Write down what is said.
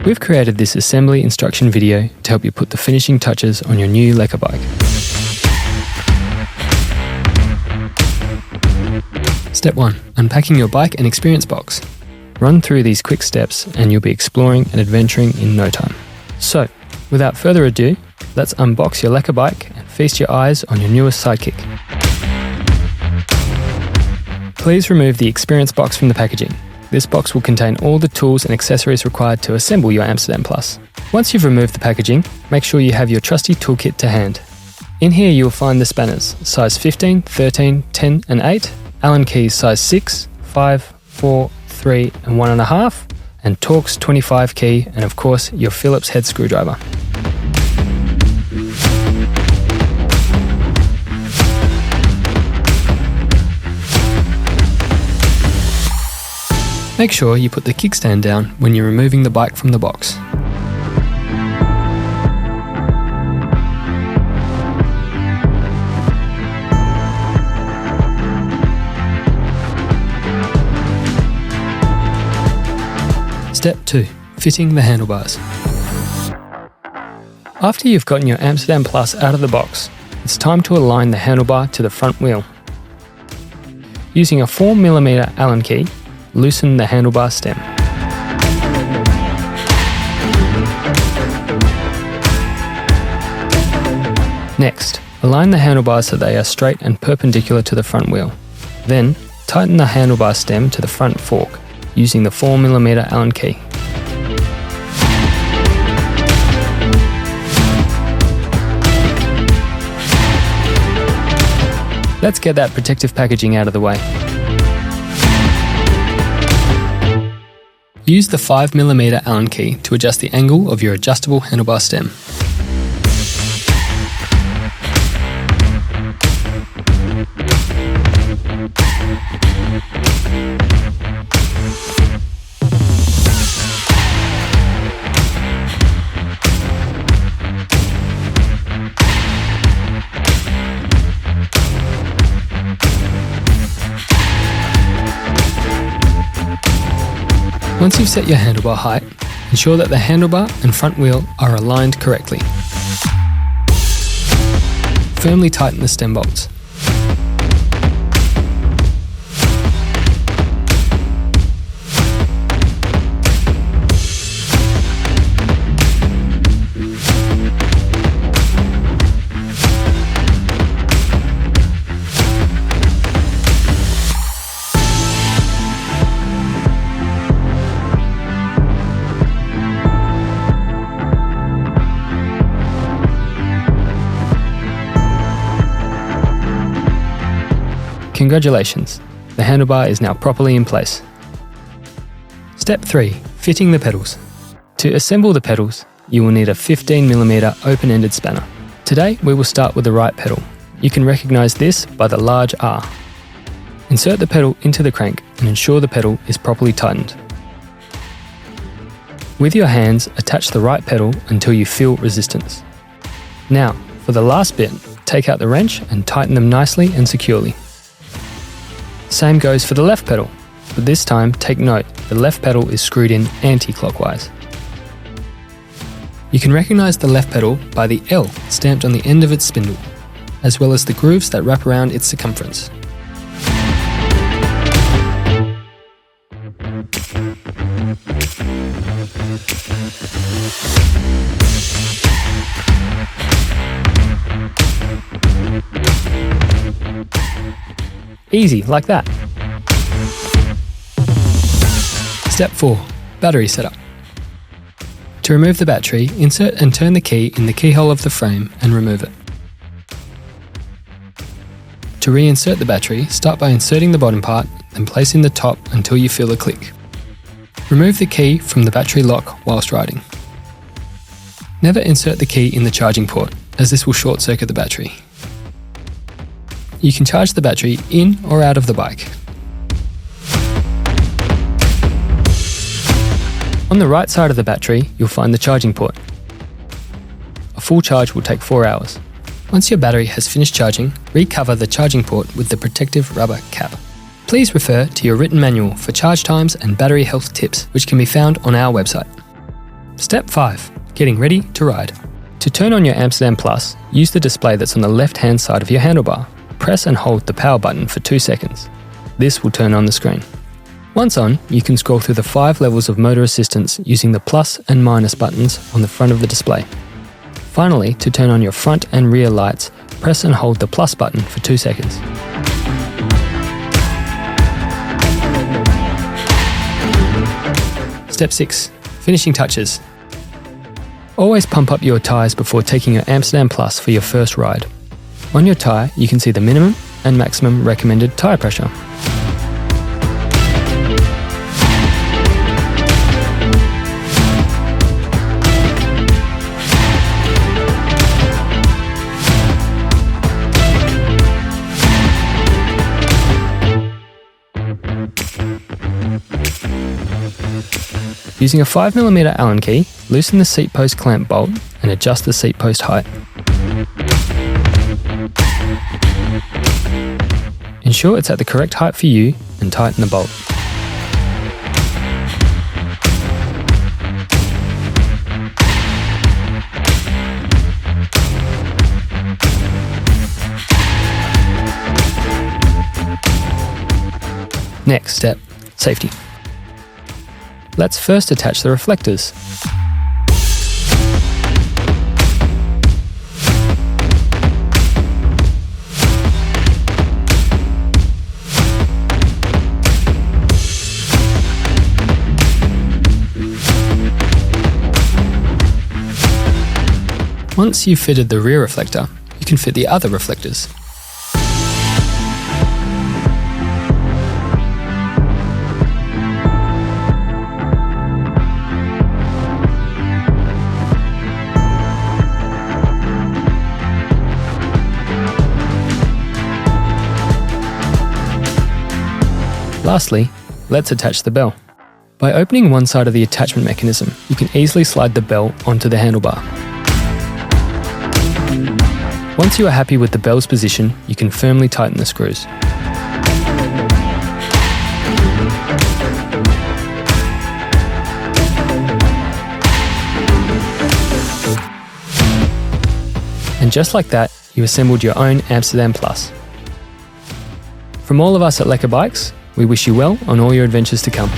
We've created this assembly instruction video to help you put the finishing touches on your new Lekker bike. Step 1. Unpacking your bike and experience box. Run through these quick steps and you'll be exploring and adventuring in no time. So, without further ado, let's unbox your Lekker bike and feast your eyes on your newest sidekick. Please remove the experience box from the packaging. This box will contain all the tools and accessories required to assemble your Amsterdam Plus. Once you've removed the packaging, make sure you have your trusty toolkit to hand. In here you'll find the spanners, size 15, 13, 10 and 8, Allen keys size 6, 5, 4, 3 and 1.5, and Torx 25 key, and of course your Phillips head screwdriver. Make sure you put the kickstand down when you're removing the bike from the box. Step 2. Fitting the handlebars. After you've gotten your Amsterdam Plus out of the box, it's time to align the handlebar to the front wheel. Using a 4mm Allen key, loosen the handlebar stem. Next, align the handlebars so they are straight and perpendicular to the front wheel. Then, tighten the handlebar stem to the front fork using the 4mm Allen key. Let's get that protective packaging out of the way. Use the 5mm Allen key to adjust the angle of your adjustable handlebar stem. Once you've set your handlebar height, ensure that the handlebar and front wheel are aligned correctly. Firmly tighten the stem bolts. Congratulations, the handlebar is now properly in place. Step 3. Fitting the pedals. To assemble the pedals, you will need a 15mm open-ended spanner. Today we will start with the right pedal. You can recognise this by the large R. Insert the pedal into the crank and ensure the pedal is properly tightened. With your hands, attach the right pedal until you feel resistance. Now, for the last bit, take out the wrench and tighten them nicely and securely. Same goes for the left pedal, but this time take note, the left pedal is screwed in anti-clockwise. You can recognise the left pedal by the L stamped on the end of its spindle, as well as the grooves that wrap around its circumference. Easy, like that. Step 4. Battery setup. To remove the battery, insert and turn the key in the keyhole of the frame and remove it. To reinsert the battery, start by inserting the bottom part, then placing the top until you feel a click. Remove the key from the battery lock whilst riding. Never insert the key in the charging port, as this will short circuit the battery. You can charge the battery in or out of the bike. On the right side of the battery, you'll find the charging port. A full charge will take 4 hours. Once your battery has finished charging, recover the charging port with the protective rubber cap. Please refer to your written manual for charge times and battery health tips, which can be found on our website. Step 5. Getting ready to ride. To turn on your Amsterdam Plus, use the display that's on the left-hand side of your handlebar. Press and hold the power button for 2 seconds. This will turn on the screen. Once on, you can scroll through the 5 levels of motor assistance using the plus and minus buttons on the front of the display. Finally, to turn on your front and rear lights, press and hold the plus button for 2 seconds. Step 6. Finishing touches. Always pump up your tyres before taking your Amsterdam Plus for your first ride. On your tyre, you can see the minimum and maximum recommended tyre pressure. Using a 5mm Allen key, loosen the seat post clamp bolt and adjust the seat post height. Ensure it's at the correct height for you and tighten the bolt. Next step, safety. Let's first attach the reflectors. Once you've fitted the rear reflector, you can fit the other reflectors. Lastly, let's attach the bell. By opening one side of the attachment mechanism, you can easily slide the bell onto the handlebar. Once you are happy with the bell's position, you can firmly tighten the screws. And just like that, you assembled your own Amsterdam Plus. From all of us at Lekker Bikes, we wish you well on all your adventures to come.